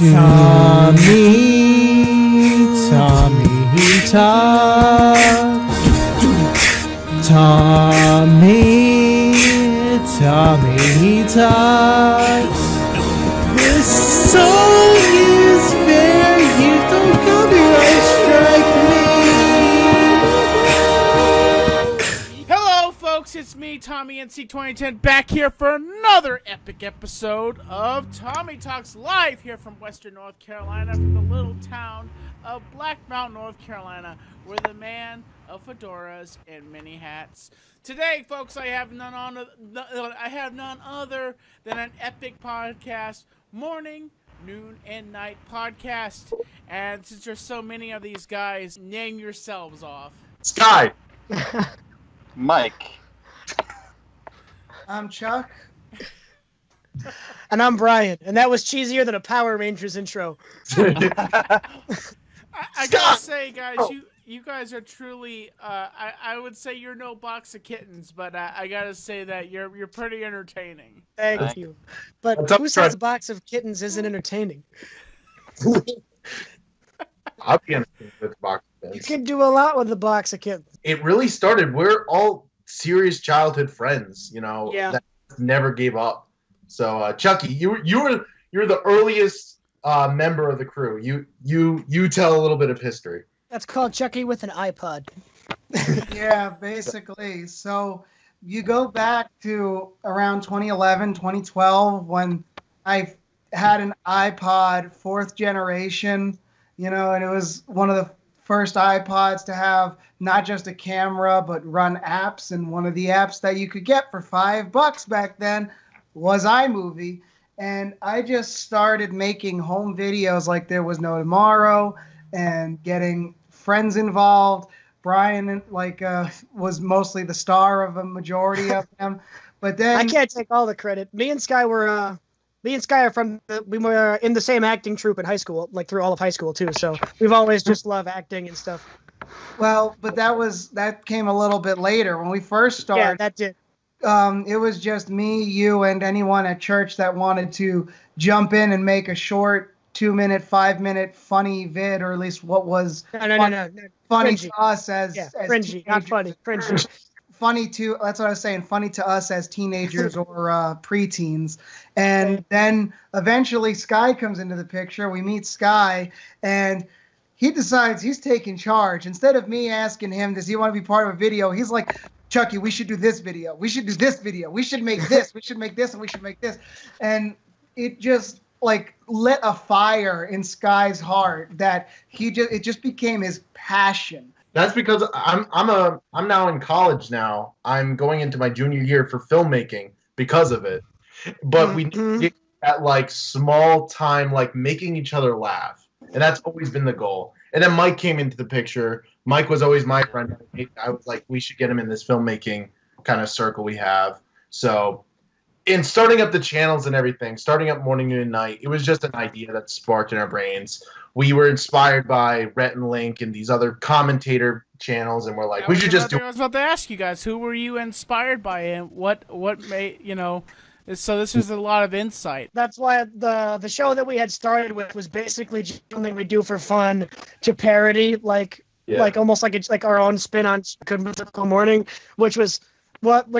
Tommy talks. Tommy talks. This song is fair. You don't copyright strike me. Hello, folks. It's me, Tommy NC 2010, back here for another epic episode of Tommy Talks live here from Western North Carolina, from the little town of Black Mountain, North Carolina, where the man of fedoras and many hats. Today, folks, I have none other than an epic podcast, morning, noon, and night podcast. And since there's so many of these guys, name yourselves off. Skye. Mike. I'm Chuck. And I'm Brian. And that was cheesier than a Power Rangers intro. I gotta say, guys, you guys are truly, I would say you're no box of kittens, but I gotta say that you're pretty entertaining. Thank you. But who says a box of kittens isn't entertaining? I'll be entertained with box of kittens. You can do a lot with a box of kittens. It really started, we're all serious childhood friends, you know, that never gave up. So, Chucky, you're the earliest member of the crew. You tell a little bit of history. That's called Chucky with an iPod. Yeah, basically. So you go back to around 2011, 2012, when I had an iPod, fourth generation, you know, and it was one of the first iPods to have not just a camera, but run apps. And one of the apps that you could get for $5 back then was iMovie. And I just started making home videos like there was no tomorrow and getting friends involved. Brian was mostly the star of a majority of them. But then I can't take all the credit. Me and Skye are we were in the same acting troupe in high school, like through all of high school too. So we've always just loved acting and stuff. Well, but that came a little bit later. When we first started. Yeah, that did. It was just me, you, and anyone at church that wanted to jump in and make a short 2-minute, 5-minute funny vid, or at least what was no. funny Fringy. to us as fringy, not funny, fringy. Funny to that's what I was saying. Funny to us as teenagers or preteens, and then eventually Skye comes into the picture. We meet Skye, and he decides he's taking charge. Instead of me asking him, does he want to be part of a video? He's like, Chucky, we should do this video. We should do this video. We should make this. We should make this, and we should make this. And it just lit a fire in Skye's heart that it just became his passion. That's because I'm now in college now. I'm going into my junior year for filmmaking because of it. But we did that small time, making each other laugh. And that's always been the goal. And then Mike came into the picture. Mike was always my friend. I was like, we should get him in this filmmaking kind of circle we have. So in starting up the channels and everything, starting up morning, noon, and night, it was just an idea that sparked in our brains. We were inspired by Rhett and Link and these other commentator channels, and we're like, we should just do it. I was about to ask you guys, who were you inspired by, and what made, so this was a lot of insight. That's why the show that we had started with was basically just something we do for fun to parody, almost like it's like our own spin on Good Mythical Morning, which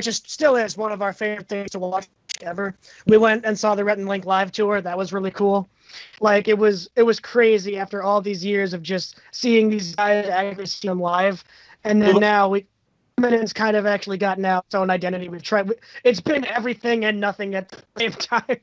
still is one of our favorite things to watch ever. We went and saw the Rhett and Link live tour. That was really cool. It was crazy after all these years of just seeing these guys actually see them live, and then now it's kind of actually gotten out its own identity. It's been everything and nothing at the same time.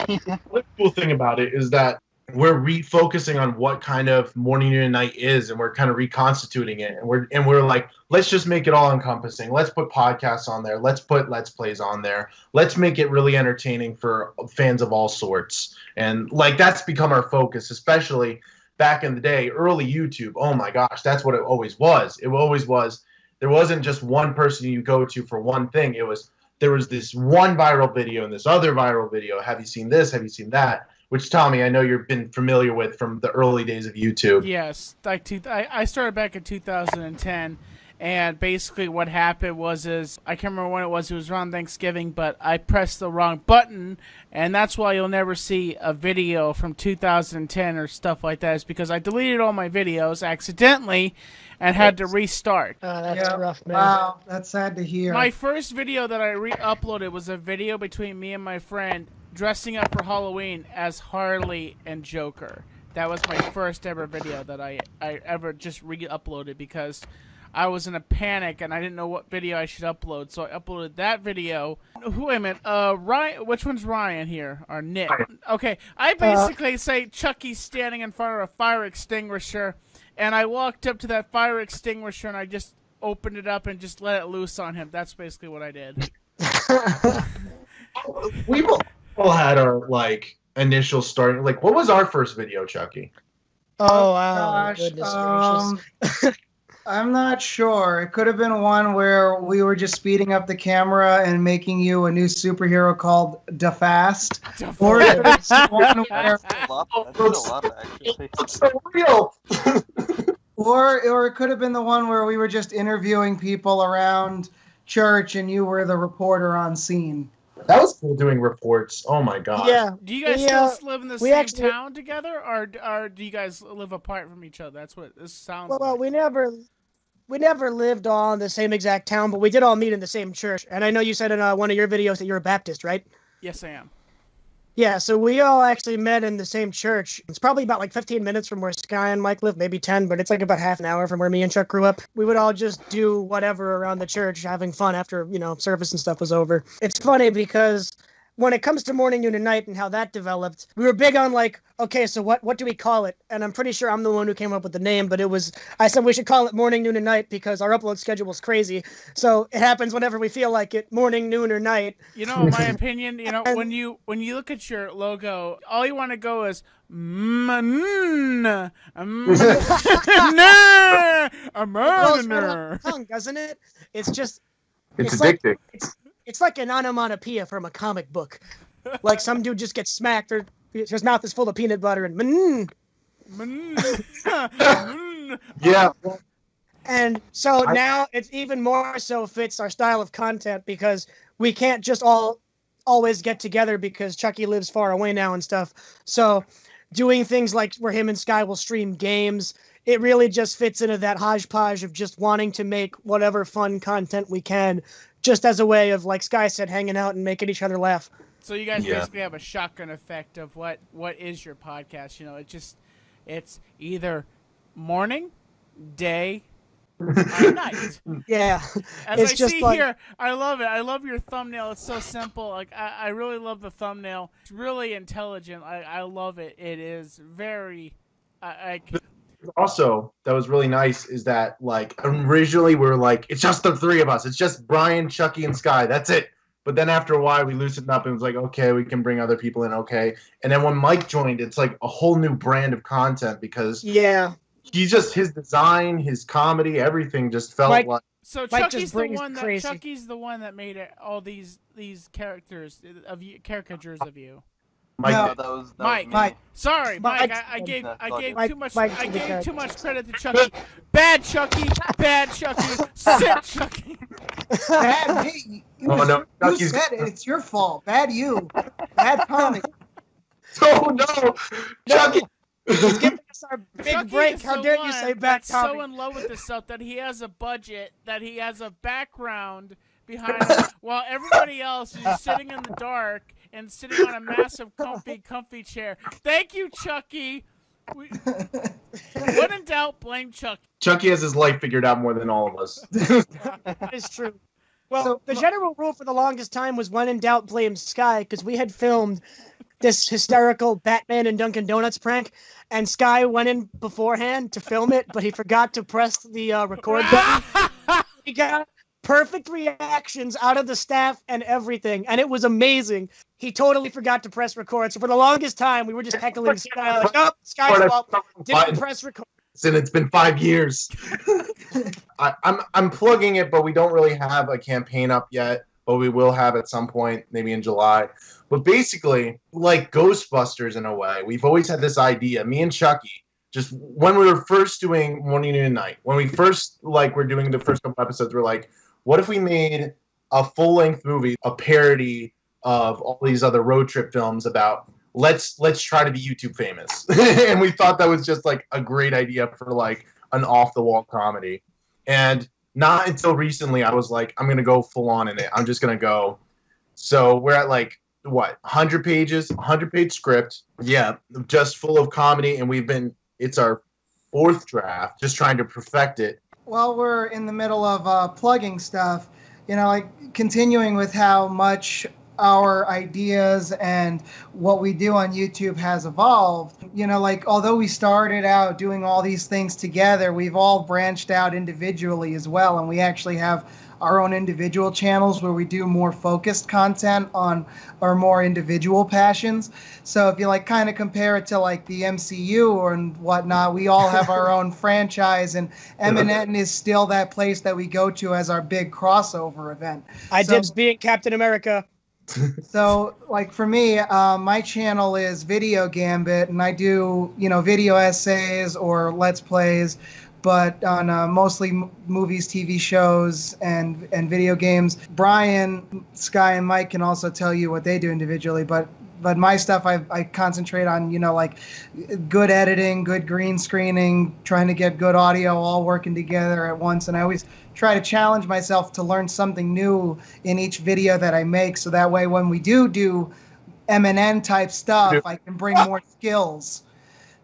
The cool thing about it is that we're refocusing on what kind of morning, noon, and night is, and we're kind of reconstituting it, and we're like, let's just make it all encompassing. Let's put podcasts on there. Let's put Let's Plays on there. Let's make it really entertaining for fans of all sorts. And that's become our focus, especially back in the day, early YouTube. Oh my gosh, that's what it always was. It always was. There wasn't just one person you go to for one thing. There was this one viral video and this other viral video. Have you seen this? Have you seen that? Which, Tommy, I know you've been familiar with from the early days of YouTube. Yes, I started back in 2010, And basically what happened was I can't remember when it was around Thanksgiving, but I pressed the wrong button, and that's why you'll never see a video from 2010 or stuff like that, is because I deleted all my videos accidentally and had to restart. That's rough, man. Wow, that's sad to hear. My first video that I re-uploaded was a video between me and my friend dressing up for Halloween as Harley and Joker. That was my first ever video that I ever just re-uploaded because I was in a panic and I didn't know what video I should upload. So I uploaded that video. Wait a minute. Ryan, which one's Ryan here? Or Nick? Okay. I basically say Chucky's standing in front of a fire extinguisher, and I walked up to that fire extinguisher and I just opened it up and just let it loose on him. That's basically what I did. We've all had our initial start. What was our first video, Chucky? Oh wow! Gosh, Goodness gracious. I'm not sure. It could have been one where we were just speeding up the camera and making you a new superhero called DeFast. Or it could have been one where... It's so real! or it could have been the one where we were just interviewing people around church and you were the reporter on scene. That was cool doing reports. Oh my god. Yeah. Do you guys still live in the same town together, or do you guys live apart from each other? That's what this sounds like. Well, we never lived all in the same exact town, but we did all meet in the same church. And I know you said in one of your videos that you're a Baptist, right? Yes, I am. Yeah, so we all actually met in the same church. It's probably about 15 minutes from where Skye and Mike live, maybe 10, but it's about half an hour from where me and Chuck grew up. We would all just do whatever around the church, having fun after, service and stuff was over. It's funny because when it comes to morning, noon, and night and how that developed, we were big on okay, so what do we call it? And I'm pretty sure I'm the one who came up with the name, but I said we should call it morning, noon, and night because our upload schedule is crazy. So it happens whenever we feel like it, morning, noon, or night. My opinion, when you look at your logo, all you want to go is a murderer. Tongue, doesn't it? It's addicting. It's like an onomatopoeia from a comic book. Some dude just gets smacked, or his mouth is full of peanut butter, and yeah. And so now it's even more so fits our style of content because we can't just always get together because Chucky lives far away now and stuff. So doing things like where him and Skye will stream games, it really just fits into that hodgepodge of just wanting to make whatever fun content we can, just as a way of, like Skye said, hanging out and making each other laugh. So you guys basically have a shotgun effect of what is your podcast. It's either morning, day, or night. Yeah. As it's I just see here, I love it. I love your thumbnail. It's so simple. I really love the thumbnail. It's really intelligent. I love it. It is very... Also, that was really nice is that originally we were it's just the three of us. It's just Brian, Chucky, and Skye. That's it. But then after a while we loosened up and it was okay, we can bring other people in, okay. And then when Mike joined, it's a whole new brand of content because his design, his comedy, everything just felt So Chucky's the one that made all these caricatures of you. Mike. No, Mike. Sorry, Mike. I gave too much credit to Chucky. Bad Chucky. Bad Chucky. Sick Chucky. Bad me. You said it. It's your fault. Bad you. Bad Tommy. Oh no, Chucky. He's giving us our big Chucky break. How dare you say bad Tommy? So in love with this stuff that he has a budget, that he has a background behind him, while everybody else is sitting in the dark and sitting on a massive, comfy chair. Thank you, Chucky. When in doubt, blame Chucky. Chucky has his life figured out more than all of us. That is true. Well, the general rule for the longest time was when in doubt, blame Skye, because we had filmed this hysterical Batman and Dunkin' Donuts prank, and Skye went in beforehand to film it, but he forgot to press the record button. He got perfect reactions out of the staff and everything, and it was amazing. He totally forgot to press record, so for the longest time, we were just heckling Skye, nope, Skye's fault, didn't press record. And it's been 5 years. I'm plugging it, but we don't really have a campaign up yet, but we will have at some point, maybe in July. But basically, like Ghostbusters in a way, we've always had this idea, me and Chucky, just when we were first doing Morning, Noon, and Night, when we first were doing the first couple episodes, we're like, what if we made a full-length movie, a parody of all these other road trip films about let's try to be YouTube famous. And we thought that was just like a great idea for like an off-the-wall comedy. And not until recently I was like, I'm gonna go full on in it. I'm just gonna go. So we're at like 100 pages, 100-page script. Yeah, just full of comedy, and it's our 4th draft, just trying to perfect it. While we're in the middle of plugging stuff, continuing with how much our ideas and what we do on YouTube has evolved. Although we started out doing all these things together, we've all branched out individually as well, and we actually have our own individual channels where we do more focused content on our more individual passions. So if you kind of compare it to the MCU or and whatnot, we all have our own franchise, and Eminent is still that place that we go to as our big crossover event. Dibs being Captain America. So for me, my channel is Video Gambit, and I do video essays or Let's Plays, but on mostly movies, TV shows, and video games. Brian, Skye, and Mike can also tell you what they do individually, but my stuff I concentrate on good editing, good green screening, trying to get good audio, all working together at once. And I always try to challenge myself to learn something new in each video that I make, so that way when we do M&N type stuff, I can bring more skills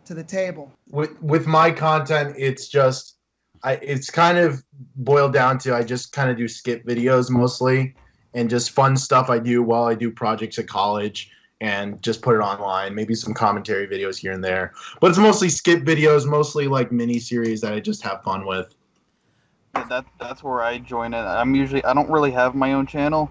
to the table. With my content, it's just it's kind of boiled down to I just kind of do skit videos mostly, and just fun stuff I do while I do projects at college, and just put it online. Maybe some commentary videos here and there, but it's mostly skit videos, mostly like mini series that I just have fun with. Yeah, that's where I join it. I don't really have my own channel.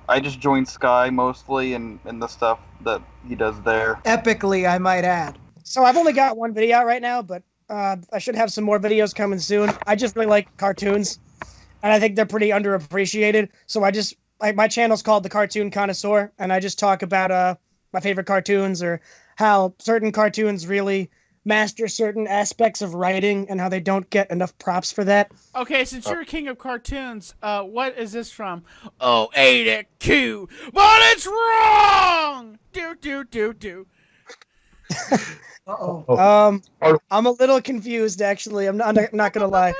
I just join Skye mostly and the stuff that he does there. Epically, I might add. So I've only got one video out right now, but I should have some more videos coming soon. I just really like cartoons, and I think they're pretty underappreciated. So my channel's called The Cartoon Connoisseur, and I just talk about my favorite cartoons, or how certain cartoons really master certain aspects of writing and how they don't get enough props for that. Okay, since you're a king of cartoons, what is this from? Oh, ain't it cute? But it's wrong! Do. Uh-oh. I'm a little confused, actually. I'm not gonna lie.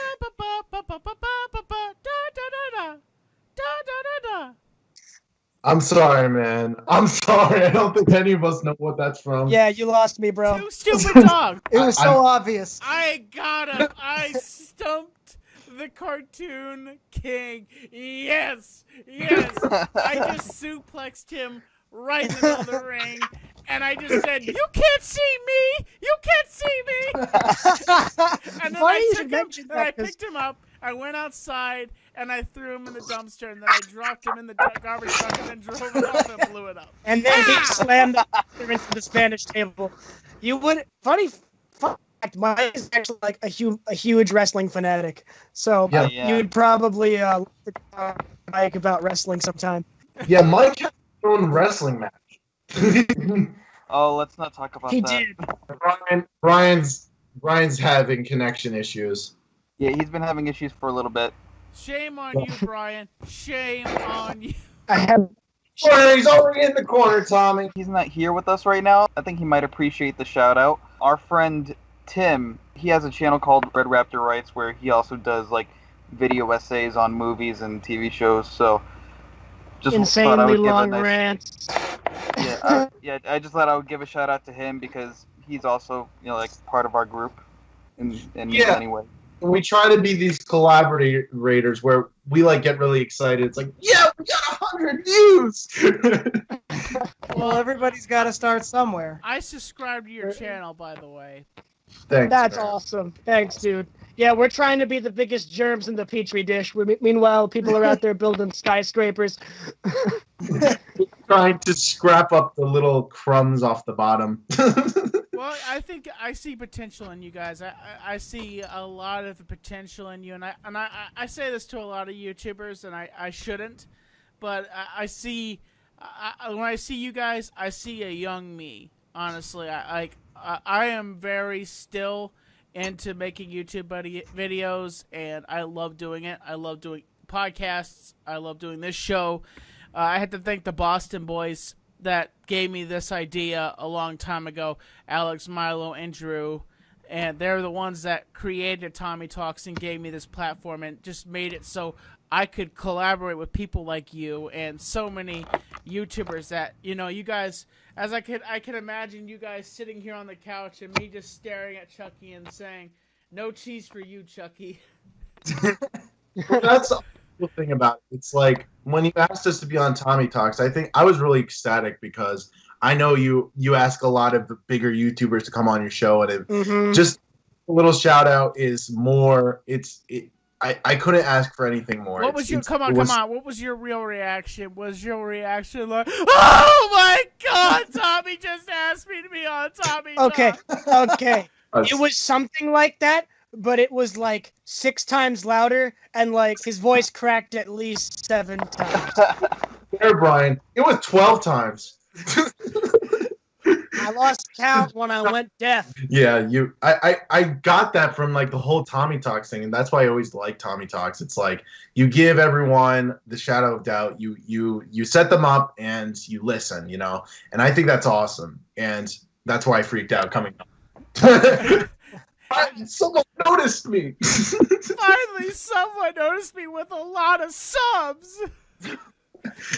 I'm sorry, man. I'm sorry. I don't think any of us know what that's from. Yeah, you lost me, bro. Too stupid dog. It was so obvious. I got him. I stumped the cartoon king. Yes. I just suplexed him right in the middle of the ring, and I just said, "You can't see me. You can't see me." And then I picked him up. I went outside, and I threw him in the dumpster, and then I dropped him in the garbage truck, and then drove it off and blew it up. And then he slammed into the Spanish table. Funny fact, Mike is actually like a huge wrestling fanatic. So you would probably Mike about wrestling sometime. Yeah, Mike had his own wrestling match. Oh, let's not talk about that. He did. Brian's having connection issues. Yeah, he's been having issues for a little bit. Shame on you, Brian. Shame on you. He's already in the corner, Tommy. He's not here with us right now. I think he might appreciate the shout out. Our friend Tim, he has a channel called Red Raptor Writes, where he also does like video essays on movies and TV shows. So just insanely long rants. I just thought I would give a shout out to him because he's also part of our group in many ways. We try to be these collaborators where we get really excited. It's like, yeah, we got 100 views. Well, everybody's got to start somewhere. I subscribe to your channel, by the way. Thanks. That's man. awesome. Thanks, dude. Yeah, we're trying to be the biggest germs in the petri dish. Meanwhile, people are out there building skyscrapers. Trying to scrap up the little crumbs off the bottom. Well, I think I see potential in you guys. I see a lot of the potential in you, and I say this to a lot of YouTubers, and I shouldn't, but I see when I see you guys, I see a young me. Honestly, I I am very still into making YouTube videos, and I love doing it. I love doing podcasts. I love doing this show. I had to thank the Boston boys that gave me this idea a long time ago, Alex, Milo, and Drew. And they're the ones that created Tommy Talks and gave me this platform and just made it so I could collaborate with people like you and so many YouTubers that, you know, you guys, as I could imagine you guys sitting here on the couch and me just staring at Chucky and saying, "No cheese for you, Chucky." Well, that's the cool thing about it. It's like when you asked us to be on Tommy Talks, I think I was really ecstatic because I know you ask a lot of the bigger YouTubers to come on your show, and just a little shout out is more. I couldn't ask for anything more. What was your come on? What was your real reaction? Was your reaction like, "Oh my God, Tommy just asked me to be on Tommy Talks"? Okay. It was something like that, but it was like 6 times louder, and like his voice cracked at least 7 times. There, Brian. It was 12 times. I lost count when I went deaf. Yeah, I got that from like the whole Tommy Talks thing, and that's why I always like Tommy Talks. It's like you give everyone the shadow of doubt. You set them up and you listen, you know. And I think that's awesome, and that's why I freaked out coming up. Someone noticed me. Finally, someone noticed me with a lot of subs.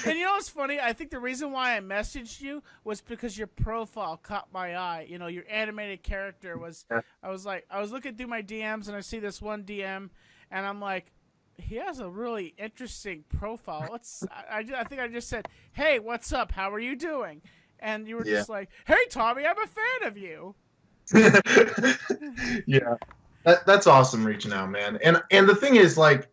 And you know what's funny? I think the reason why I messaged you was because your profile caught my eye. You know, your animated character was. I was looking through my DMs and I see this one DM, and I'm like, he has a really interesting profile. I think I just said, "Hey, what's up? How are you doing?" And you were just like, "Hey, Tommy, I'm a fan of you." Yeah, that's awesome reaching out, man. And the thing is, like,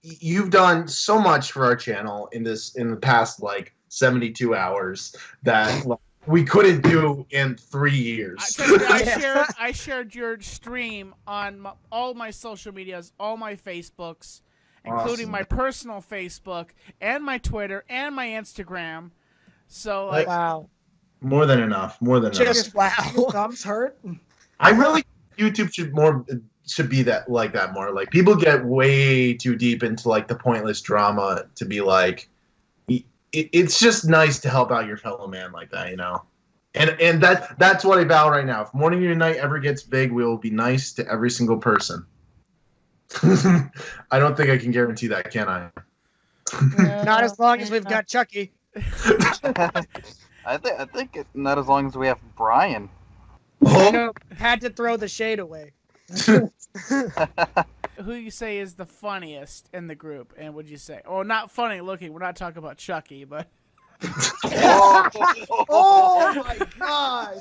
you've done so much for our channel in the past like 72 hours that like, we couldn't do in 3 years. I shared your stream on all my social medias, all my Facebooks, including my personal Facebook and my Twitter and my Instagram. So like, wow. More than enough. Just wow. Thumbs hurt. I really YouTube should be that more. Like people get way too deep into like the pointless drama to be like, it's just nice to help out your fellow man like that, you know. And that's what I vow right now. If Morning to Night ever gets big, we will be nice to every single person. I don't think I can guarantee that, can I? Not as long as we've got Chucky. I think it's not as long as we have Brian. I know, had to throw the shade away. Who you say is the funniest in the group, and would you say? Oh, not funny looking. We're not talking about Chucky, but. Oh my gosh!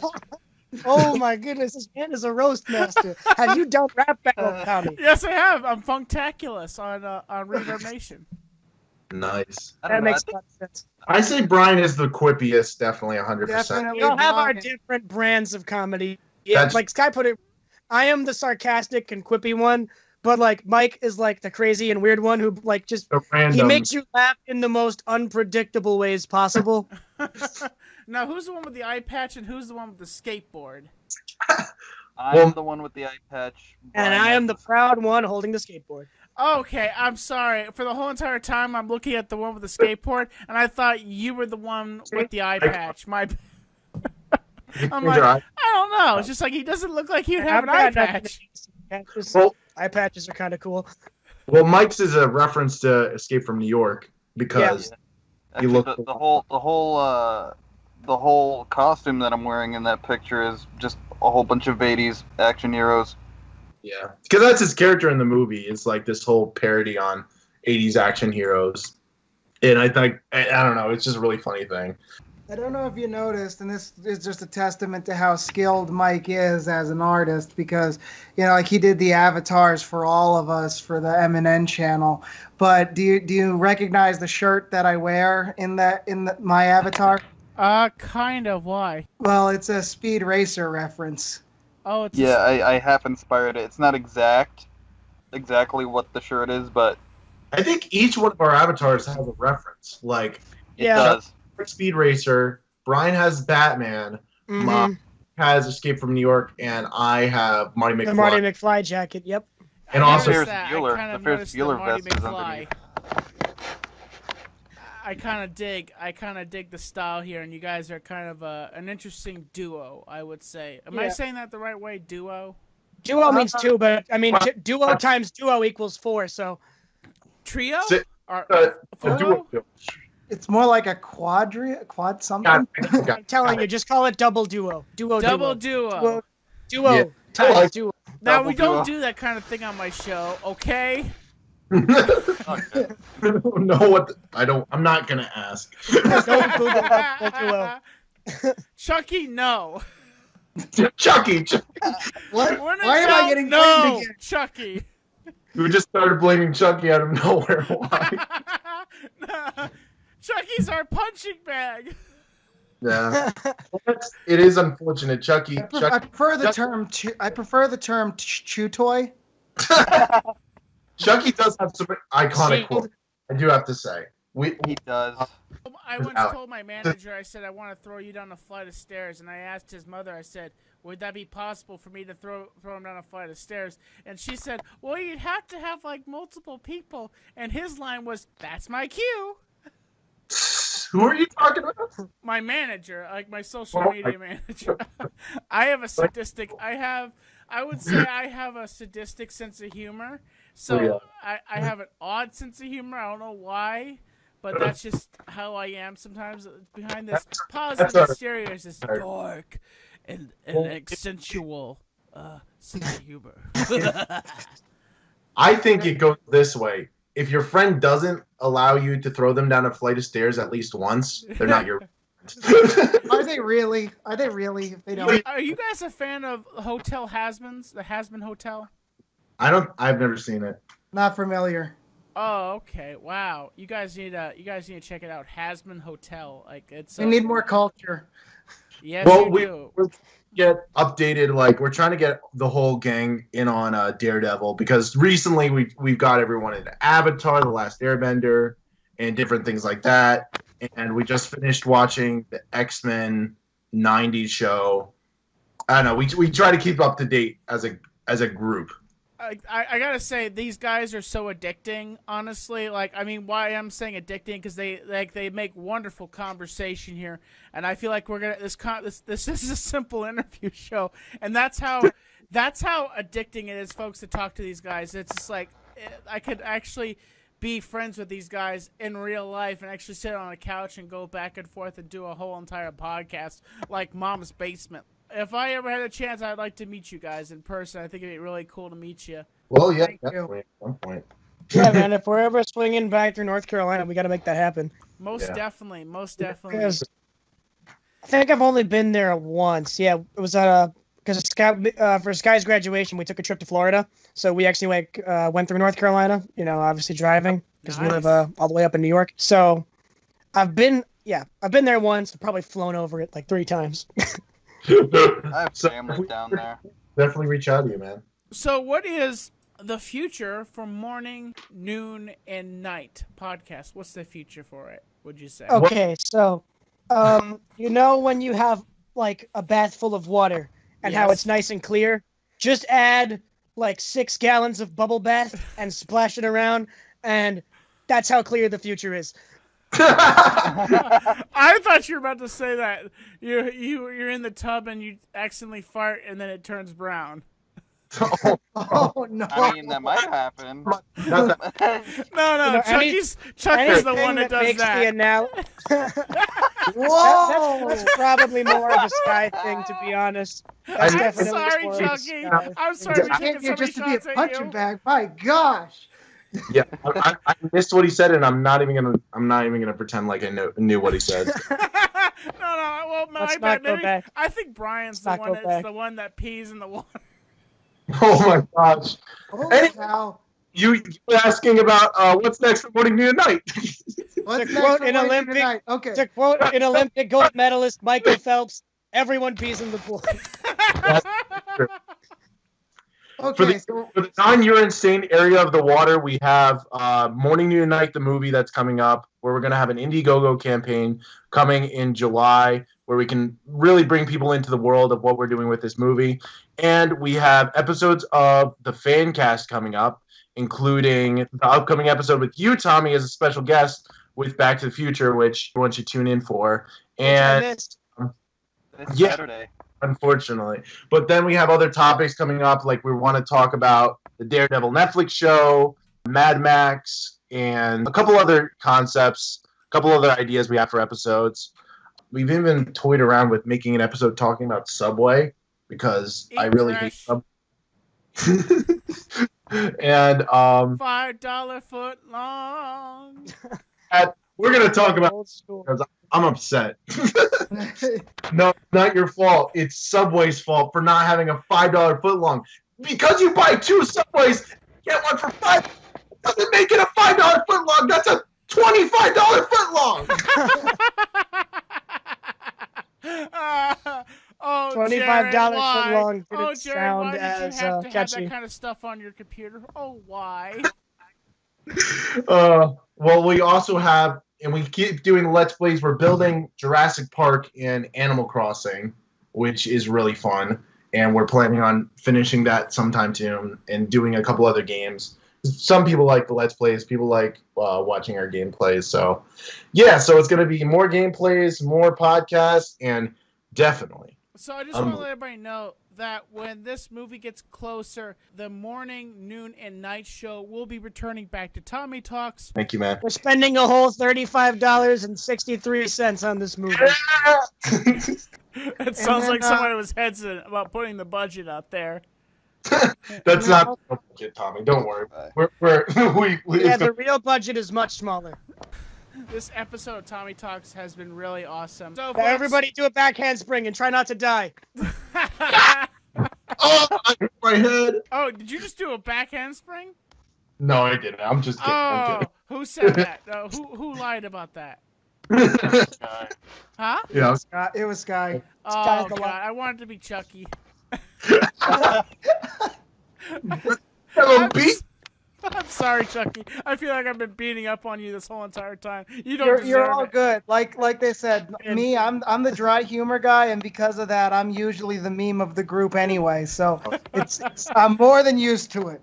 Oh my goodness, this man is a roast master. Have you done rap battle, Tommy? Yes, I have. I'm Funktaculous on Reverb Nation. Nice. That makes a lot of sense. I say Brian is the quippiest, definitely 100%. Definitely. We all have our different brands of comedy. Yeah, like Skye put it, I am the sarcastic and quippy one, but like Mike is like the crazy and weird one who like just he makes you laugh in the most unpredictable ways possible. Now, who's the one with the eye patch and who's the one with the skateboard? I'm the one with the eye patch. And I am the proud one holding the skateboard. Okay, I'm sorry. For the whole entire time, I'm looking at the one with the skateboard, and I thought you were the one with the eye patch. I'm like, I don't know. It's just like he doesn't look like he'd have an eye patch. Eye patches are kind of cool. Well, Mike's is a reference to Escape from New York because he looked the whole costume that I'm wearing in that picture is just a whole bunch of 80s action heroes. Yeah, because that's his character in the movie. It's like this whole parody on 80s action heroes. And I think, I don't know, it's just a really funny thing. I don't know if you noticed, and this is just a testament to how skilled Mike is as an artist, because, you know, like he did the avatars for all of us for the M&N channel. But do you recognize the shirt that I wear in my avatar? Kind of. Why? Well, it's a Speed Racer reference. Oh, it's I half inspired it. It's not exactly what the shirt is, but I think each one of our avatars has a reference. Like it does. Speed Racer, Brian has Batman, has Escape from New York, and I have Marty McFly. The Marty McFly jacket. Yep. And I also noticed Ferris that. Bueller. I kind of The Ferris noticed Bueller Marty vest is McFly. underneath. I kind of dig the style here, and you guys are kind of an interesting duo, I would say. Am I Yeah. saying that the right way? Duo? Duo means two, but I mean, duo times duo equals 4. So Trio? Sit- Or A photo? duo. It's more like a quad something. I'm telling you, just call it double duo. Double duo. Duo Yeah. times Like- duo. Now, Double we don't duo. do that kind of thing on my show, okay? Okay. I don't know what I'm not gonna ask. Don't Google double duo. Chucky, no. Chucky. What? When in Why am doubt, I getting no, blamed again? Chucky. We just started blaming Chucky out of nowhere. Why? Chucky's our punching bag. Yeah, it is unfortunate. Chucky. I prefer the term. I prefer the term chew toy. Chucky does have some iconic See? quotes. I do have to say. He does. I once Alex. told my manager, I said, I want to throw you down a flight of stairs. And I asked his mother, I said, would that be possible for me to throw him down a flight of stairs? And she said, well, you'd have to have, like, multiple people. And his line was, that's my cue. Who are you talking about? My manager, like my social Oh, media manager. I have a sadistic, I would say I have a sadistic sense of humor. So Oh, yeah. I have an odd sense of humor. I don't know why, but that's just how I am sometimes. Behind this positive our- exterior is this dark and accentual sense of humor. I think it goes this way. If your friend doesn't allow you to throw them down a flight of stairs at least once, they're not your friend. Are they really? Are they really? If they don't. Are you guys a fan of Hotel Hasman's, the Hasman Hotel? I've never seen it. Not familiar. Oh, okay. Wow. You guys need to check it out. Hasman Hotel. Like it's. They need more culture. Yes, Well, you we do. get updated. Like we're trying to get the whole gang in on Daredevil because recently we've got everyone into Avatar, The Last Airbender, and different things like that. And we just finished watching the X-Men '90s show. I don't know. We try to keep up to date as a group. I gotta say these guys are so addicting. Honestly, like I mean, why I'm saying addicting because they make wonderful conversation here, and I feel like we're gonna this is a simple interview show, and that's how addicting it is, folks, to talk to these guys. It's just like I could actually be friends with these guys in real life and actually sit on a couch and go back and forth and do a whole entire podcast like Mom's Basement. If I ever had a chance, I'd like to meet you guys in person. I think it'd be really cool to meet you. Well, yeah, Thank you. definitely at one point. Yeah, man. If we're ever swinging back through North Carolina, we got to make that happen. Most Yeah. definitely. Because I think I've only been there once. Yeah, it was because for Skye's graduation, we took a trip to Florida. So we actually went through North Carolina. You know, obviously driving because we live all the way up in New York. So I've been there once. I've probably flown over it like 3 times. I have So, family down there. Definitely reach out to you, man. So, what is the future for morning, noon, and night podcast? What's the future for it? Would you say? Okay, so you know when you have like a bath full of water and how Yes. it's nice and clear, just add like 6 gallons of bubble bath and splash it around, and that's how clear the future is. I thought you were about to say that you're in the tub and you accidentally fart and then it turns brown. Oh no! I mean, that might happen. Not that- No, You know, Chucky's the Anything one that does makes that. Whoa! That's probably more of a Skye thing, to be honest. That's I'm definitely sorry, more of a Chucky. Skye I'm thing. sorry. I came here just to be a punching bag. My gosh! Yeah, I missed what he said, and I'm not even gonna pretend like I knew what he said. No. Well, my Let's bad. not go Maybe, back. I think Brian's Let's not go back. the one that pees in the water. Oh my gosh! Holy Any- cow! You were asking about what's next for morning, noon, and night. What's To next quote for an Morning Olympic- Tonight? Okay. To quote an Olympic gold medalist, Michael Phelps, everyone pees in the pool. Okay. So For the non-urine stained area of the water, we have Morning, Noon, and Night, the movie that's coming up, where we're going to have an Indiegogo campaign coming in July, where we can really bring people into the world of what we're doing with this movie. And we have episodes of the fan cast coming up, including the upcoming episode with you, Tommy, as a special guest with Back to the Future, which everyone should tune in for. And I missed. This yeah. Saturday. Unfortunately. But then we have other topics coming up, like we want to talk about the Daredevil Netflix show, Mad Max, and a couple other concepts, a couple other ideas we have for episodes. We've even toyed around with making an episode talking about Subway, because I really hate Subway. And $5 foot long. we're going to talk about because I'm upset. No, not your fault. It's Subway's fault for not having a $5 footlong. Because you buy 2 Subways, get one for $5. Doesn't make it a $5 footlong. That's a $25 footlong. Oh, $25 Jared, footlong didn't Jared, sound why did as you have to catchy. have that kind of stuff on your computer? Oh, why? Well, we also have, and we keep doing Let's Plays. We're building Jurassic Park and Animal Crossing, which is really fun. And we're planning on finishing that sometime soon and doing a couple other games. Some people like the Let's Plays. People like watching our gameplays. So, yeah, so it's going to be more gameplays, more podcasts, and definitely. So I just want to let everybody know that when this movie gets closer, the morning, noon, and night show will be returning back to Tommy Talks. Thank you, man. We're spending a whole $35.63 on this movie. It sounds like somebody was hesitant about putting the budget out there. That's not the budget, Tommy. Don't worry. The real budget is much smaller. This episode of Tommy Talks has been really awesome. So Everybody do a back handspring and try not to die. Oh, I hit my head. Oh, did you just do a back handspring? No, I didn't. I'm just kidding. I'm kidding. Who said that? Who lied about that? Huh? Yeah. It was Skye. Oh, God. I wanted to be Chucky. Hello, Pete. I'm sorry, Chucky. I feel like I've been beating up on you this whole entire time. You're all good. Like they said, me, I'm the dry humor guy, and because of that, I'm usually the meme of the group anyway. So it's I'm more than used to it.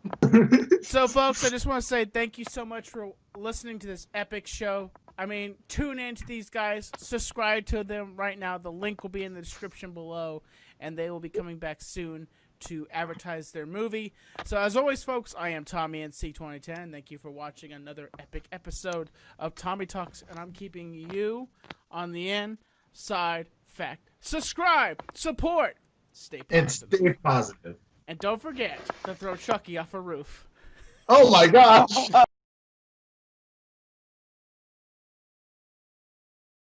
So, folks, I just want to say thank you so much for listening to this epic show. I mean, tune in to these guys. Subscribe to them right now. The link will be in the description below, and they will be coming back soon to advertise their movie. So as always, folks, I am Tommy NC 2010. Thank you for watching another epic episode of Tommy Talks, and I'm keeping you on the inside fact. Subscribe, support, stay positive. And stay positive. And don't forget to throw Chucky off a roof. Oh my gosh.